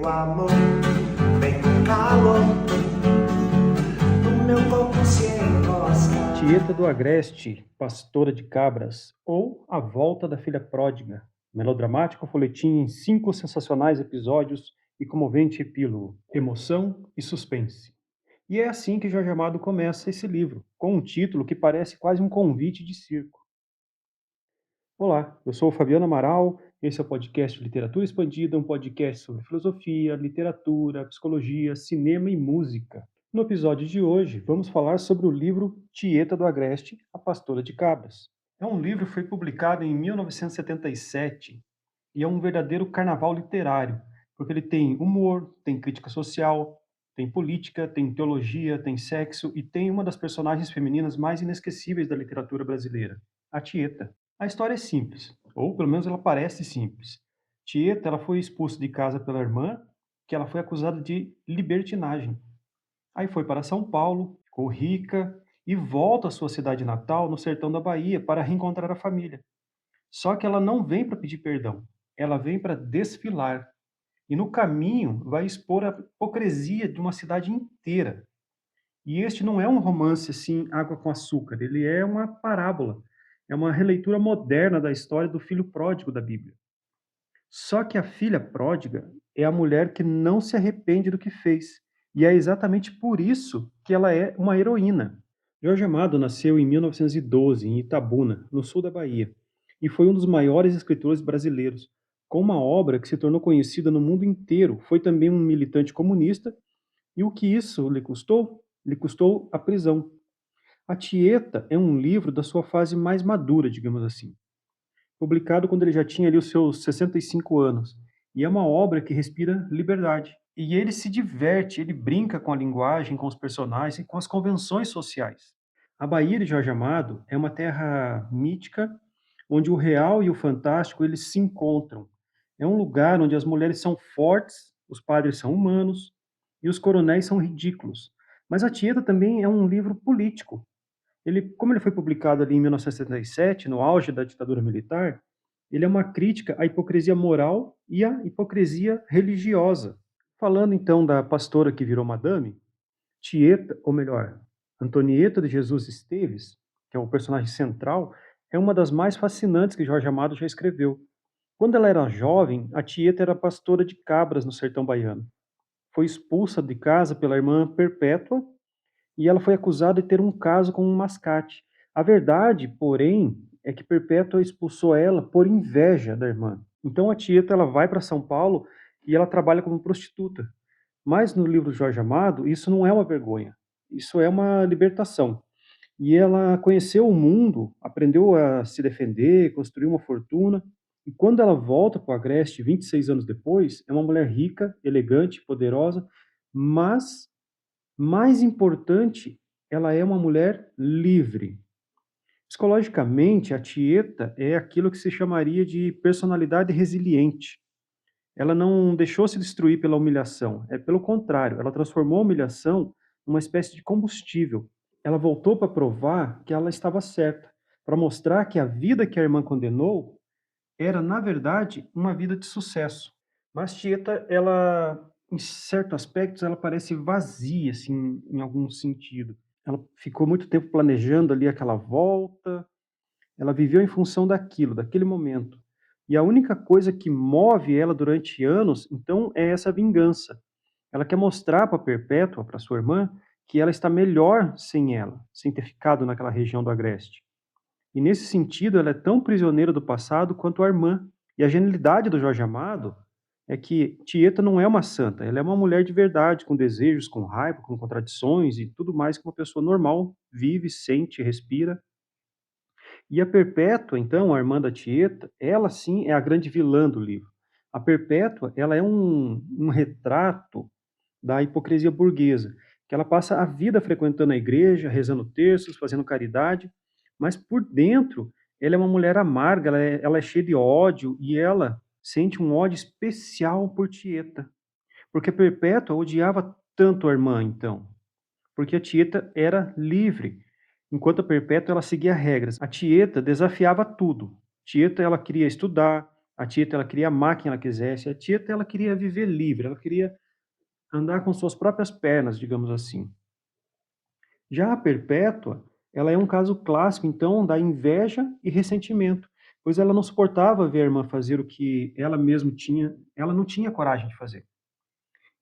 meu amor, vem com calor, no meu corpo se encosta. Tieta do Agreste, Pastora de Cabras, ou A Volta da Filha Pródiga, melodramático folhetim em 5 sensacionais episódios e comovente epílogo, emoção e suspense. E é assim que Jorge Amado começa esse livro, com um título que parece quase um convite de circo. Olá, eu sou o Fabiano Amaral, esse é o podcast Literatura Expandida, um podcast sobre filosofia, literatura, psicologia, cinema e música. No episódio de hoje, vamos falar sobre o livro Tieta do Agreste, A Pastora de Cabras. É um livro que foi publicado em 1977 e é um verdadeiro carnaval literário, porque ele tem humor, tem crítica social, tem política, tem teologia, tem sexo e tem uma das personagens femininas mais inesquecíveis da literatura brasileira, a Tieta. A história é simples, ou pelo menos ela parece simples. Tieta ela foi expulsa de casa pela irmã, que ela foi acusada de libertinagem. Aí foi para São Paulo, ficou rica e volta à sua cidade natal, no sertão da Bahia, para reencontrar a família. Só que ela não vem para pedir perdão, ela vem para desfilar. E no caminho vai expor a hipocrisia de uma cidade inteira. E este não é um romance assim, água com açúcar, ele é uma parábola. É uma releitura moderna da história do filho pródigo da Bíblia. Só que a filha pródiga é a mulher que não se arrepende do que fez. E é exatamente por isso que ela é uma heroína. Jorge Amado nasceu em 1912, em Itabuna, no sul da Bahia, e foi um dos maiores escritores brasileiros, com uma obra que se tornou conhecida no mundo inteiro. Foi também um militante comunista, e o que isso lhe custou? Lhe custou a prisão. A Tieta é um livro da sua fase mais madura, digamos assim, publicado quando ele já tinha ali os seus 65 anos. E é uma obra que respira liberdade. E ele se diverte, ele brinca com a linguagem, com os personagens e com as convenções sociais. A Bahia de Jorge Amado é uma terra mítica, onde o real e o fantástico eles se encontram. É um lugar onde as mulheres são fortes, os padres são humanos e os coronéis são ridículos. Mas a Tieta também é um livro político. Como ele foi publicado ali em 1977, no auge da ditadura militar, ele é uma crítica à hipocrisia moral e à hipocrisia religiosa. Falando então da pastora que virou madame, Tieta, ou melhor, Antonieta de Jesus Esteves, que é o personagem central, é uma das mais fascinantes que Jorge Amado já escreveu. Quando ela era jovem, a Tieta era pastora de cabras no sertão baiano. Foi expulsa de casa pela irmã Perpétua e ela foi acusada de ter um caso com um mascate. A verdade, porém, é que Perpétua expulsou ela por inveja da irmã. Então a Tieta ela vai para São Paulo e ela trabalha como prostituta. Mas no livro Jorge Amado, isso não é uma vergonha. Isso é uma libertação. E ela conheceu o mundo, aprendeu a se defender, construiu uma fortuna. E quando ela volta para o Agreste, 26 anos depois, é uma mulher rica, elegante, poderosa, mas mais importante, ela é uma mulher livre. Psicologicamente, a Tieta é aquilo que se chamaria de personalidade resiliente. Ela não deixou se destruir pela humilhação, é pelo contrário, ela transformou a humilhação numa espécie de combustível. Ela voltou para provar que ela estava certa, para mostrar que a vida que a irmã condenou era, na verdade, uma vida de sucesso. Mas Tieta, ela, em certos aspectos, ela parece vazia, assim, em algum sentido. Ela ficou muito tempo planejando ali aquela volta, ela viveu em função daquilo, daquele momento. E a única coisa que move ela durante anos, então, é essa vingança. Ela quer mostrar para Perpétua, para sua irmã, que ela está melhor sem ela, sem ter ficado naquela região do Agreste. E nesse sentido, ela é tão prisioneira do passado quanto a irmã. E a genialidade do Jorge Amado é que Tieta não é uma santa, ela é uma mulher de verdade, com desejos, com raiva, com contradições e tudo mais que uma pessoa normal vive, sente, respira. E a Perpétua, então, a irmã da Tieta, ela sim é a grande vilã do livro. A Perpétua, ela é um retrato da hipocrisia burguesa, que ela passa a vida frequentando a igreja, rezando terços, fazendo caridade, mas por dentro ela é uma mulher amarga, ela é cheia de ódio e ela sente um ódio especial por Tieta, porque Perpétua odiava tanto a irmã, então, porque a Tieta era livre, enquanto a Perpétua ela seguia regras. A Tieta desafiava tudo. Tieta ela queria estudar, A Tieta, ela queria amar quem ela quisesse. A Tieta, ela queria viver livre, ela queria andar com suas próprias pernas, digamos assim. Já a Perpétua, ela é um caso clássico, então, da inveja e ressentimento, pois ela não suportava ver a irmã fazer o que ela não tinha coragem de fazer.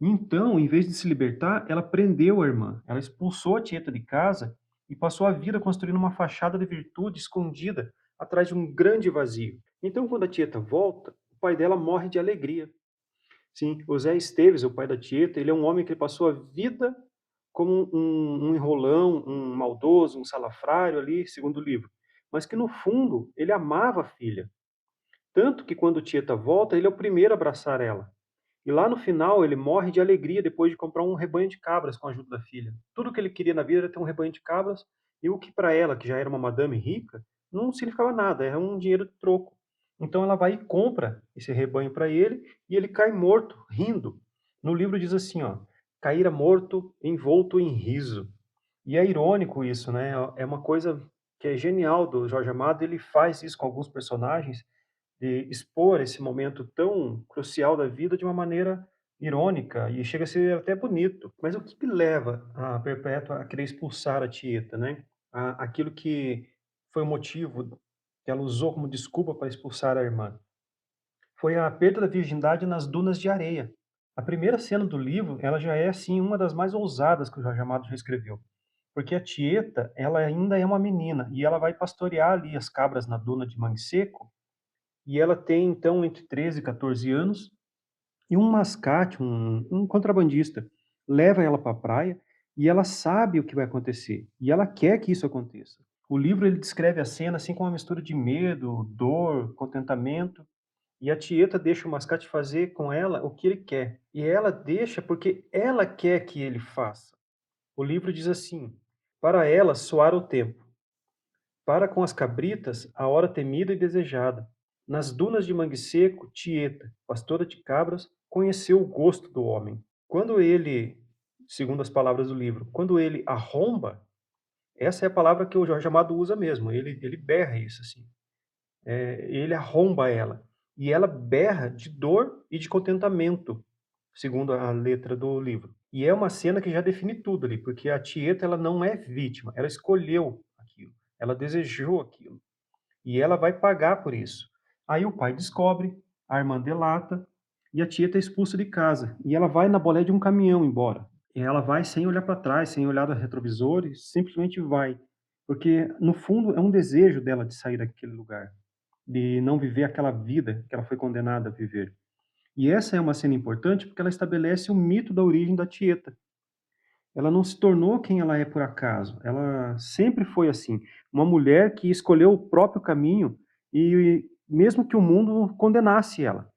Então, em vez de se libertar, ela prendeu a irmã, ela expulsou a Tieta de casa e passou a vida construindo uma fachada de virtude escondida atrás de um grande vazio. Então, quando a Tieta volta, o pai dela morre de alegria. Sim, o Zé Esteves, o pai da Tieta, ele é um homem que passou a vida como um enrolão, um maldoso, um salafrário ali, segundo o livro. Mas que no fundo ele amava a filha. Tanto que quando Tieta volta, ele é o primeiro a abraçar ela. E lá no final ele morre de alegria depois de comprar um rebanho de cabras com a ajuda da filha. Tudo que ele queria na vida era ter um rebanho de cabras, e o que para ela, que já era uma madame rica, não significava nada, era um dinheiro de troco. Então ela vai e compra esse rebanho para ele, e ele cai morto, rindo. No livro diz assim, ó, caíra morto, envolto em riso. E é irônico isso, né? É uma coisa que é genial do Jorge Amado, ele faz isso com alguns personagens, de expor esse momento tão crucial da vida de uma maneira irônica e chega a ser até bonito. Mas o que que leva a Perpétua a querer expulsar a Tieta, né? Aquilo que foi o motivo que ela usou como desculpa para expulsar a irmã. Foi a perda da virgindade nas dunas de areia. A primeira cena do livro, ela já é assim uma das mais ousadas que o Jorge Amado já escreveu. Porque a Tieta, ela ainda é uma menina e ela vai pastorear ali as cabras na duna de Mangue Seco, e ela tem, então, entre 13 e 14 anos, e um mascate, um contrabandista, leva ela para a praia e ela sabe o que vai acontecer. E ela quer que isso aconteça. O livro ele descreve a cena assim com uma mistura de medo, dor, contentamento. E a Tieta deixa o mascate fazer com ela o que ele quer. E ela deixa porque ela quer que ele faça. O livro diz assim: para ela soar o tempo. Para com as cabritas, a hora temida e desejada. Nas dunas de Mangue Seco, Tieta, pastora de cabras, conheceu o gosto do homem. Quando ele, segundo as palavras do livro, quando ele arromba, essa é a palavra que o Jorge Amado usa mesmo, ele berra isso assim. Ele arromba ela. E ela berra de dor e de contentamento, segundo a letra do livro. E é uma cena que já define tudo ali, porque a Tieta ela não é vítima, ela escolheu aquilo, ela desejou aquilo. E ela vai pagar por isso. Aí o pai descobre, a irmã delata, e a Tieta é expulsa de casa. E ela vai na bolé de um caminhão embora. E ela vai sem olhar para trás, sem olhar no retrovisor, e simplesmente vai. Porque, no fundo, é um desejo dela de sair daquele lugar, de não viver aquela vida que ela foi condenada a viver. E essa é uma cena importante porque ela estabelece o mito da origem da Tieta. Ela não se tornou quem ela é por acaso. Ela sempre foi assim, uma mulher que escolheu o próprio caminho e mesmo que o mundo condenasse ela.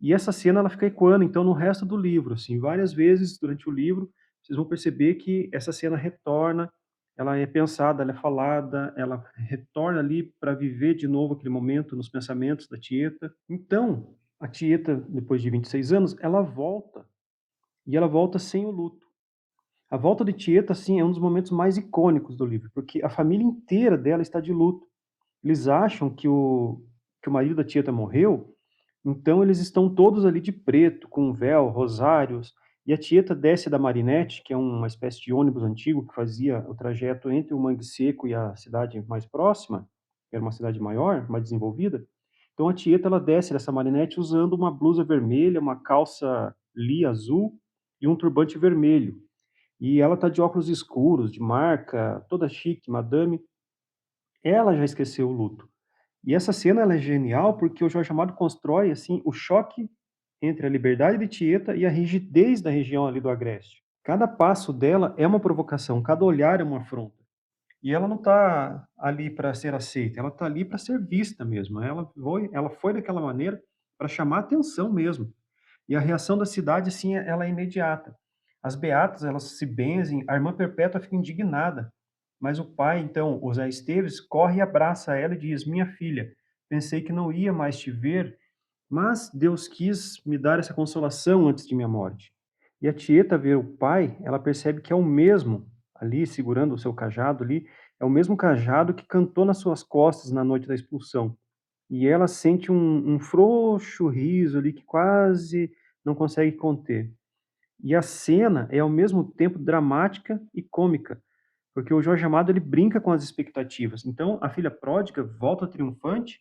E essa cena ela fica ecoando então no resto do livro, assim, várias vezes durante o livro, vocês vão perceber que essa cena retorna, ela é pensada, ela é falada, ela retorna ali para viver de novo aquele momento nos pensamentos da Tieta. Então, a Tieta, depois de 26 anos, ela volta, e ela volta sem o luto. A volta de Tieta, assim, é um dos momentos mais icônicos do livro, porque a família inteira dela está de luto. Eles acham que o marido da Tieta morreu, então eles estão todos ali de preto, com um véu, rosários, e a Tieta desce da Marinette, que é uma espécie de ônibus antigo que fazia o trajeto entre o Mangue Seco e a cidade mais próxima, que era uma cidade maior, mais desenvolvida. Então a Tieta ela desce dessa Marinette usando uma blusa vermelha, uma calça li azul e um turbante vermelho. E ela tá de óculos escuros, de marca, toda chique, madame. Ela já esqueceu o luto. E essa cena ela é genial porque o Jorge Amado constrói assim o choque entre a liberdade de Tieta e a rigidez da região ali do Agreste. Cada passo dela é uma provocação, cada olhar é uma afronta. E ela não está ali para ser aceita, ela está ali para ser vista mesmo. Ela foi daquela maneira para chamar atenção mesmo. E a reação da cidade, assim, ela é imediata. As beatas, elas se benzem, a irmã Perpétua fica indignada. Mas o pai, então, o Zé Esteves, corre e abraça ela e diz: Minha filha, pensei que não ia mais te ver, mas Deus quis me dar essa consolação antes de minha morte. E a Tieta vê o pai, ela percebe que é o mesmo, ali, segurando o seu cajado ali, é o mesmo cajado que cantou nas suas costas na noite da expulsão. e ela sente um frouxo riso ali que quase não consegue conter. E a cena é ao mesmo tempo dramática e cômica, porque o Jorge Amado ele brinca com as expectativas. Então a filha pródiga volta triunfante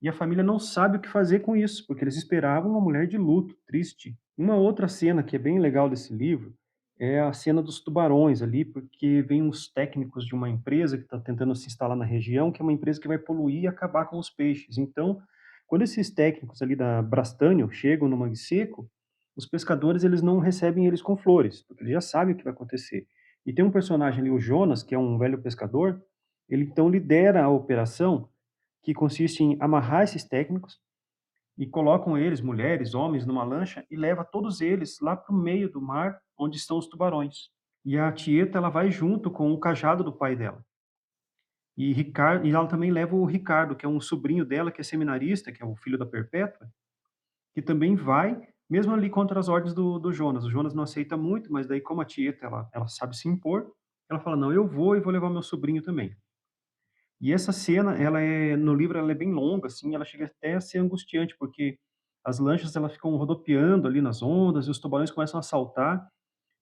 e a família não sabe o que fazer com isso, porque eles esperavam uma mulher de luto, triste. Uma outra cena que é bem legal desse livro é a cena dos tubarões ali, porque vem uns técnicos de uma empresa que está tentando se instalar na região, que é uma empresa que vai poluir e acabar com os peixes. Então, quando esses técnicos ali da Brastânio chegam no Mangue Seco, os pescadores eles não recebem eles com flores, porque eles já sabem o que vai acontecer. E tem um personagem ali, o Jonas, que é um velho pescador, ele então lidera a operação que consiste em amarrar esses técnicos e colocam eles, mulheres, homens, numa lancha e leva todos eles lá para o meio do mar, onde estão os tubarões. E a Tieta, ela vai junto com o cajado do pai dela. E ela também leva o Ricardo, que é um sobrinho dela, que é seminarista, que é o filho da Perpétua, que também vai, mesmo ali contra as ordens do Jonas. O Jonas não aceita muito, mas daí como a Tieta, ela sabe se impor, ela fala, não, eu vou e vou levar meu sobrinho também. E essa cena, no livro ela é bem longa, assim, ela chega até a ser angustiante, porque as lanchas elas ficam rodopiando ali nas ondas e os tubarões começam a saltar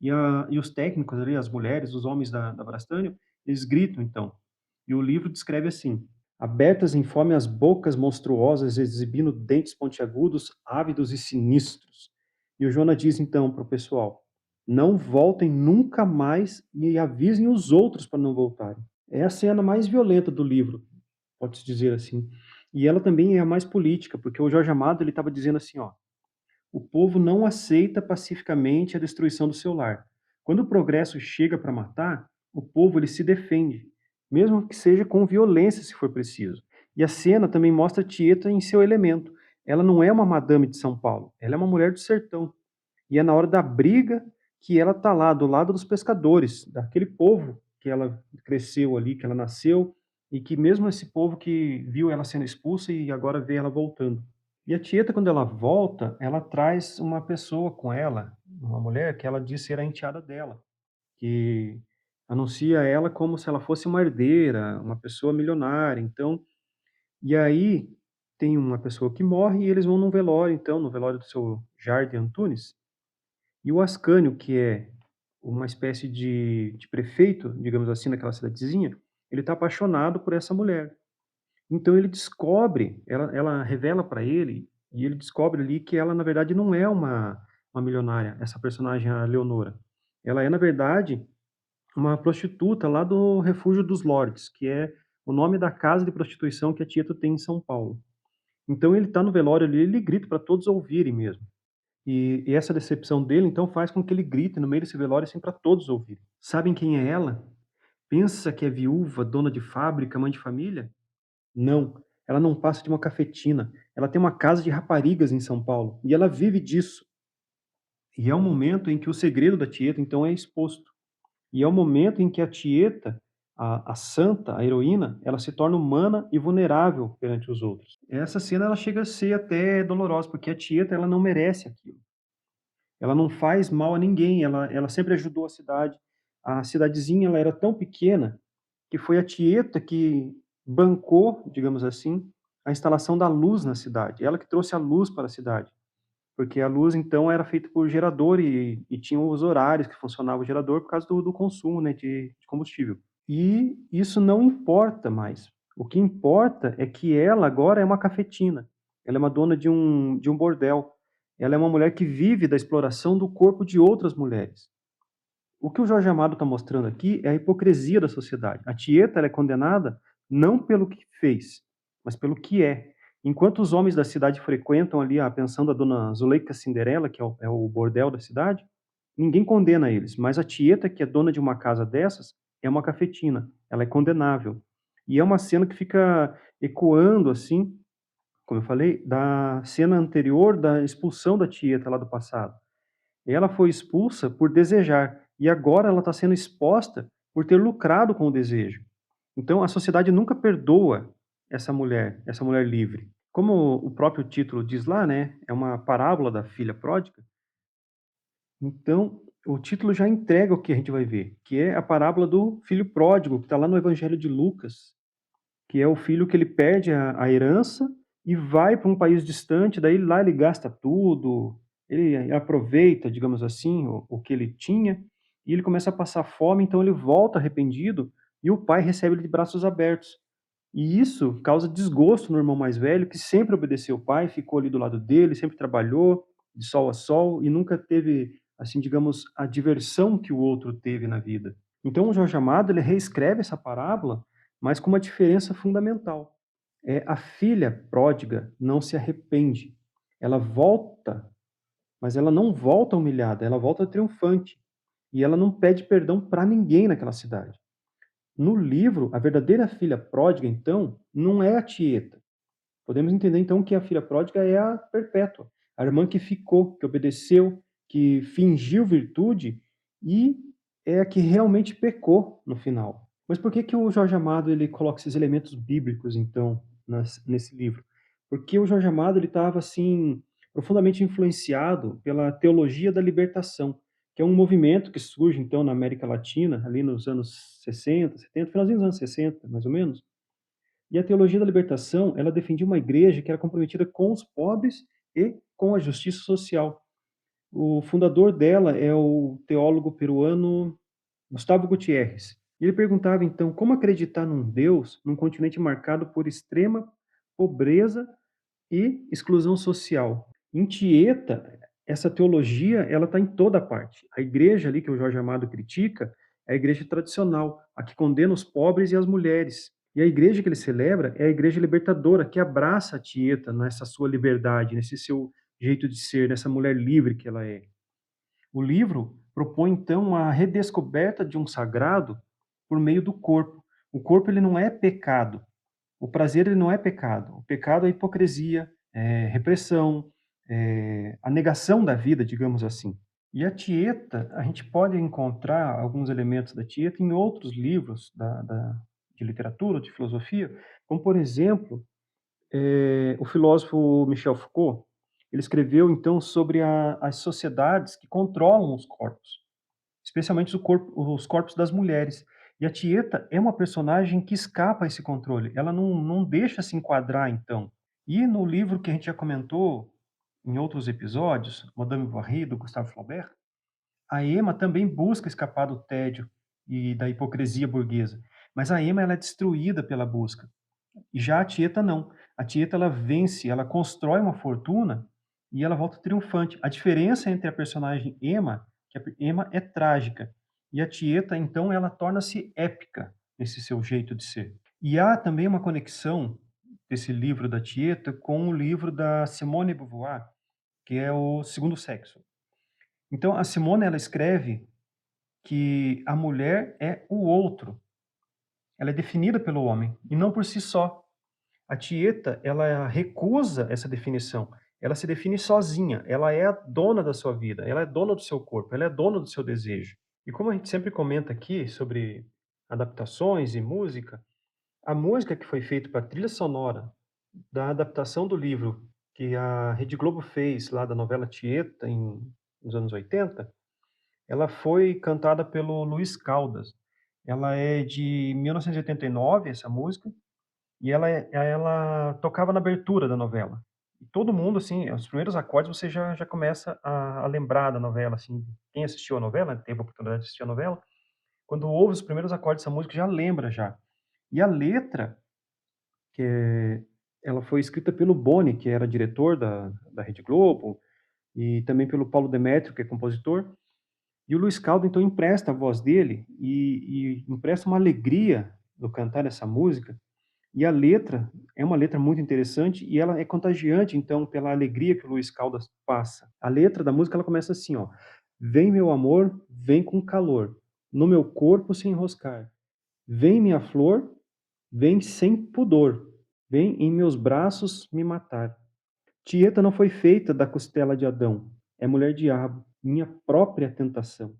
e os técnicos ali, as mulheres, os homens da Brastânia, eles gritam então. E o livro descreve assim: abertas em fome as bocas monstruosas, exibindo dentes pontiagudos, ávidos e sinistros. E o Jonah diz então para o pessoal: não voltem nunca mais e avisem os outros para não voltarem. É a cena mais violenta do livro, pode-se dizer assim. E ela também é a mais política, porque o Jorge Amado ele estava dizendo assim, ó, o povo não aceita pacificamente a destruição do seu lar. Quando o progresso chega para matar, o povo ele se defende, mesmo que seja com violência se for preciso. E a cena também mostra Tieta em seu elemento. Ela não é uma madame de São Paulo, ela é uma mulher do sertão. E é na hora da briga que ela tá lá do lado dos pescadores, daquele povo que ela cresceu ali, que ela nasceu, e que mesmo esse povo que viu ela sendo expulsa e agora vê ela voltando. E a Tieta, quando ela volta, ela traz uma pessoa com ela, uma mulher que ela diz ser a enteada dela, que anuncia ela como se ela fosse uma herdeira, uma pessoa milionária. Então, e aí tem uma pessoa que morre e eles vão num velório, então, no velório do seu Jardim Antunes, e o Ascânio, que é uma espécie de prefeito, digamos assim, naquela cidadezinha, ele está apaixonado por essa mulher. Então ele descobre, ela revela para ele, e ele descobre ali que ela, na verdade, não é uma milionária, essa personagem, a Leonora. Ela é, na verdade, uma prostituta lá do Refúgio dos Lordes, que é o nome da casa de prostituição que a Tieto tem em São Paulo. Então ele está no velório ali, ele grita para todos ouvirem mesmo. E essa decepção dele, então, faz com que ele grite no meio desse velório, assim, para todos ouvirem. Sabem quem é ela? Pensa que é viúva, dona de fábrica, mãe de família? Não, ela não passa de uma cafetina. Ela tem uma casa de raparigas em São Paulo e ela vive disso. E é o momento em que o segredo da Tieta, então, é exposto. E é o momento em que a Tieta, a santa, a heroína, ela se torna humana e vulnerável perante os outros. Essa cena ela chega a ser até dolorosa, porque a Tieta ela não merece aquilo. Ela não faz mal a ninguém, ela sempre ajudou a cidade. A cidadezinha ela era tão pequena que foi a Tieta que bancou, digamos assim, a instalação da luz na cidade. Ela que trouxe a luz para a cidade. Porque a luz, então, era feita por gerador e tinha os horários que funcionava o gerador por causa do consumo, né, de combustível. E isso não importa mais. O que importa é que ela agora é uma cafetina. Ela é uma dona de um bordel. Ela é uma mulher que vive da exploração do corpo de outras mulheres. O que o Jorge Amado está mostrando aqui é a hipocrisia da sociedade. A Tieta ela é condenada não pelo que fez, mas pelo que é. Enquanto os homens da cidade frequentam ali a pensão da dona Zuleika Cinderela, que é o bordel da cidade, ninguém condena eles. Mas a Tieta, que é dona de uma casa dessas, é uma cafetina. Ela é condenável. E é uma cena que fica ecoando, assim, como eu falei, da cena anterior da expulsão da Tieta lá do passado. Ela foi expulsa por desejar e agora ela está sendo exposta por ter lucrado com o desejo. Então a sociedade nunca perdoa essa mulher livre. Como o próprio título diz lá, né, é uma parábola da filha pródiga. Então o título já entrega o que a gente vai ver, que é a parábola do filho pródigo, que está lá no Evangelho de Lucas, que é o filho que ele perde a herança e vai para um país distante, daí lá ele gasta tudo, ele aproveita, digamos assim, o que ele tinha, e ele começa a passar fome, então ele volta arrependido, e o pai recebe ele de braços abertos. E isso causa desgosto no irmão mais velho, que sempre obedeceu o pai, ficou ali do lado dele, sempre trabalhou de sol a sol e nunca teve, assim, digamos, a diversão que o outro teve na vida. Então o Jorge Amado, ele reescreve essa parábola, mas com uma diferença fundamental. A filha pródiga não se arrepende. Ela volta, mas ela não volta humilhada, ela volta triunfante. E ela não pede perdão para ninguém naquela cidade. No livro, a verdadeira filha pródiga, então, não é a Tieta. Podemos entender, então, que a filha pródiga é a Perpétua, a irmã que ficou, que obedeceu, que fingiu virtude e é a que realmente pecou no final. Mas por que que o Jorge Amado ele coloca esses elementos bíblicos, então, nesse livro? Porque o Jorge Amado ele estava assim profundamente influenciado pela teologia da libertação, que é um movimento que surge então na América Latina, ali nos anos 60, 70, finalzinho dos anos 60, mais ou menos. E a teologia da libertação, ela defendia uma igreja que era comprometida com os pobres e com a justiça social. O fundador dela é o teólogo peruano Gustavo Gutierrez. E ele perguntava então como acreditar num Deus num continente marcado por extrema pobreza e exclusão social. Em Tieta, essa teologia ela está em toda parte. A igreja ali que o Jorge Amado critica é a igreja tradicional, a que condena os pobres e as mulheres. E a igreja que ele celebra é a igreja libertadora, que abraça a Tieta nessa sua liberdade, nesse seu jeito de ser, nessa mulher livre que ela é. O livro propõe então a redescoberta de um sagrado por meio do corpo. O corpo ele não é pecado, o prazer ele não é pecado. O pecado é hipocrisia, é repressão, é a negação da vida, digamos assim. E a Tieta, a gente pode encontrar alguns elementos da Tieta em outros livros de literatura, de filosofia, como, por exemplo, o filósofo Michel Foucault. Ele escreveu, então, sobre as sociedades que controlam os corpos, especialmente os corpos das mulheres. E a Tieta é uma personagem que escapa a esse controle. Ela não deixa se enquadrar, então. E no livro que a gente já comentou em outros episódios, Madame Bovary, do Gustave Flaubert, a Emma também busca escapar do tédio e da hipocrisia burguesa. Mas a Emma ela é destruída pela busca. E já a Tieta não. A Tieta ela vence, ela constrói uma fortuna e ela volta triunfante. A diferença entre a personagem Emma, que a Emma é trágica, e a Tieta, então, ela torna-se épica nesse seu jeito de ser. E há também uma conexão desse livro da Tieta com o livro da Simone de Beauvoir, que é o Segundo Sexo. Então, a Simone ela escreve que a mulher é o outro. Ela é definida pelo homem e não por si só. A Tieta, ela recusa essa definição. Ela se define sozinha. Ela é a dona da sua vida. Ela é dona do seu corpo. Ela é dona do seu desejo. E como a gente sempre comenta aqui sobre adaptações e música, a música que foi feita para a trilha sonora da adaptação do livro que a Rede Globo fez lá da novela Tieta nos anos 80, ela foi cantada pelo Luiz Caldas. Ela é de 1989, essa música, e ela tocava na abertura da novela. E todo mundo, assim, os primeiros acordes você já começa a lembrar da novela, assim. Quem assistiu a novela, teve a oportunidade de assistir a novela, quando ouve os primeiros acordes dessa música já lembra já. E a letra, ela foi escrita pelo Boni, que era diretor da Rede Globo, e também pelo Paulo Demétrio, que é compositor. E o Luiz Caldo, então, empresta a voz dele e empresta uma alegria no cantar essa música. E a letra é uma letra muito interessante e ela é contagiante, então, pela alegria que o Luiz Caldas passa. A letra da música ela começa assim, ó: vem meu amor, vem com calor, no meu corpo se enroscar. Vem minha flor, vem sem pudor, vem em meus braços me matar. Tieta não foi feita da costela de Adão, é mulher diabo, minha própria tentação.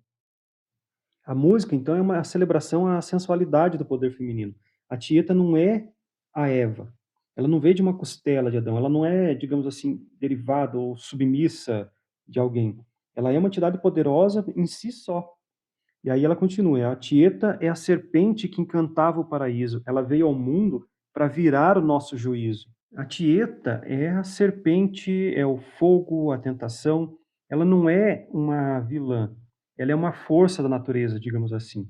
A música, então, é uma celebração à sensualidade do poder feminino. A Tieta não é a Eva. Ela não veio de uma costela de Adão. Ela não é, digamos assim, derivada ou submissa de alguém. Ela é uma entidade poderosa em si só. E aí ela continua: a Tieta é a serpente que encantava o paraíso. Ela veio ao mundo para virar o nosso juízo. A Tieta é a serpente, é o fogo, a tentação. Ela não é uma vilã, ela é uma força da natureza, digamos assim.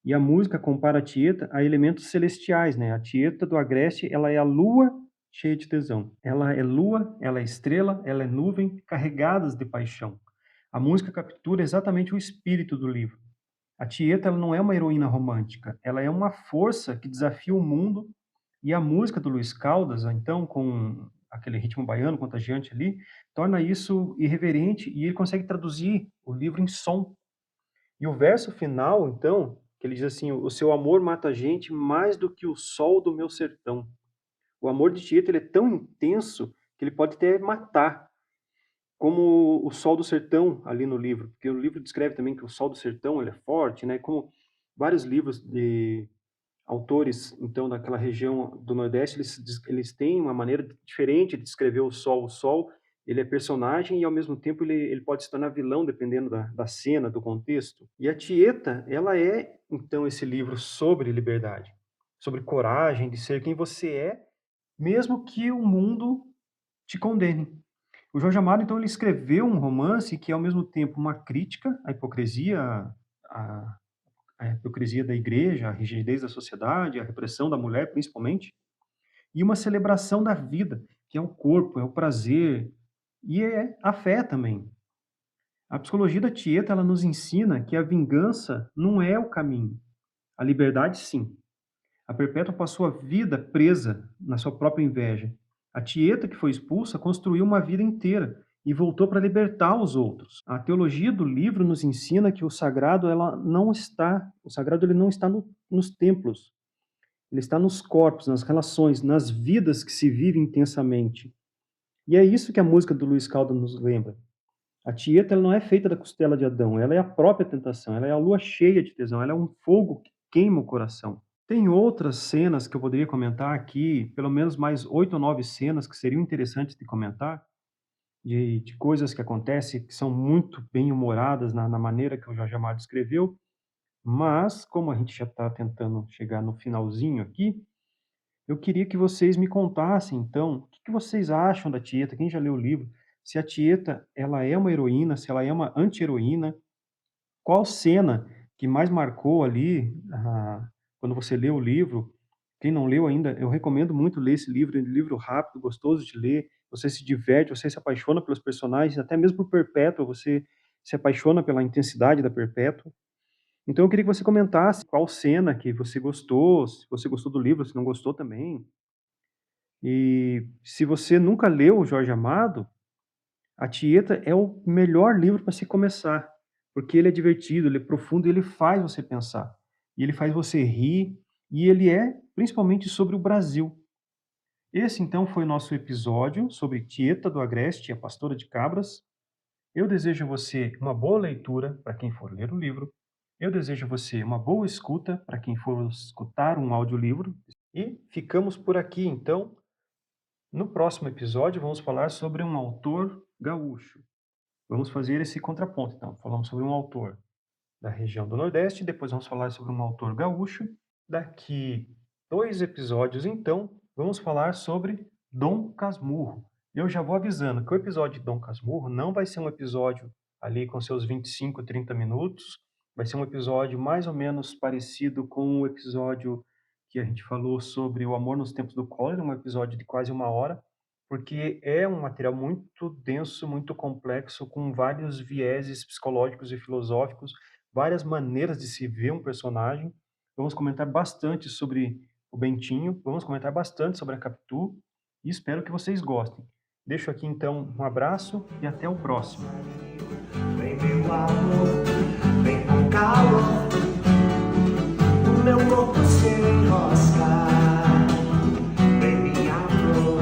E a música compara a Tieta a elementos celestiais, né? A Tieta do Agreste, ela é a lua cheia de tesão. Ela é lua, ela é estrela, ela é nuvem, carregadas de paixão. A música captura exatamente o espírito do livro. A Tieta, ela não é uma heroína romântica, ela é uma força que desafia o mundo. E a música do Luiz Caldas, então, com aquele ritmo baiano contagiante ali, torna isso irreverente e ele consegue traduzir o livro em som. E o verso final, então, que ele diz assim: o seu amor mata a gente mais do que o sol do meu sertão. O amor de Tieta, ele é tão intenso que ele pode até matar, como o sol do sertão ali no livro, porque o livro descreve também que o sol do sertão ele é forte, né? Como vários livros de autores, então, daquela região do Nordeste, eles têm uma maneira diferente de descrever o sol. O sol, ele é personagem e, ao mesmo tempo, ele pode se tornar vilão, dependendo da cena, do contexto. E a Tieta, ela é, então, esse livro sobre liberdade, sobre coragem de ser quem você é, mesmo que o mundo te condene. O Jorge Amado, então, ele escreveu um romance que é, ao mesmo tempo, uma crítica à hipocrisia, à a hipocrisia da igreja, a rigidez da sociedade, a repressão da mulher, principalmente, e uma celebração da vida, que é o corpo, é o prazer, e é a fé também. A psicologia da Tieta, ela nos ensina que a vingança não é o caminho. A liberdade, sim. A Perpétua passou a vida presa na sua própria inveja. A Tieta, que foi expulsa, construiu uma vida inteira e voltou para libertar os outros. A teologia do livro nos ensina que o sagrado, ele não está nos templos. Ele está nos corpos, nas relações, nas vidas que se vivem intensamente. E é isso que a música do Luiz Caldas nos lembra. A Tieta, ela não é feita da costela de Adão, ela é a própria tentação, ela é a lua cheia de tesão, ela é um fogo que queima o coração. Tem outras cenas que eu poderia comentar aqui, pelo menos mais 8 ou 9 cenas que seriam interessantes de comentar, de coisas que acontecem, que são muito bem humoradas na maneira que o Jorge Amado escreveu, mas, como a gente já está tentando chegar no finalzinho aqui, eu queria que vocês me contassem, então, o que vocês acham da Tieta, quem já leu o livro, se a Tieta ela é uma heroína, se ela é uma anti-heroína, qual cena que mais marcou ali, quando você leu o livro? Quem não leu ainda, eu recomendo muito ler esse livro, é um livro rápido, gostoso de ler, você se diverte, você se apaixona pelos personagens, até mesmo por Perpétua, você se apaixona pela intensidade da Perpétua. Então eu queria que você comentasse qual cena que você gostou, se você gostou do livro, se não gostou também. E se você nunca leu o Jorge Amado, a Tieta é o melhor livro para se começar, porque ele é divertido, ele é profundo, ele faz você pensar. E ele faz você rir, e ele é principalmente sobre o Brasil. Esse então foi o nosso episódio sobre Tieta do Agreste, a pastora de cabras. Eu desejo a você uma boa leitura para quem for ler o livro. Eu desejo a você uma boa escuta para quem for escutar um audiolivro. E ficamos por aqui então. No próximo episódio vamos falar sobre um autor gaúcho. Vamos fazer esse contraponto, então. Falamos sobre um autor da região do Nordeste, depois vamos falar sobre um autor gaúcho. Daqui 2 episódios, então, vamos falar sobre Dom Casmurro. Eu já vou avisando que o episódio de Dom Casmurro não vai ser um episódio ali com seus 25, 30 minutos. Vai ser um episódio mais ou menos parecido com o episódio que a gente falou sobre o amor nos tempos do cólera, um episódio de quase 1 hora, porque é um material muito denso, muito complexo, com vários vieses psicológicos e filosóficos, várias maneiras de se ver um personagem. Vamos comentar bastante sobre o Bentinho, vamos comentar bastante sobre a Capitu, e espero que vocês gostem. Deixo aqui então um abraço e até o próximo. Vem meu amor, vem com calor, o meu corpo se enroscar. Vem minha flor,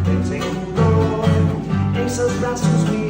vem sem dor, em seus braços me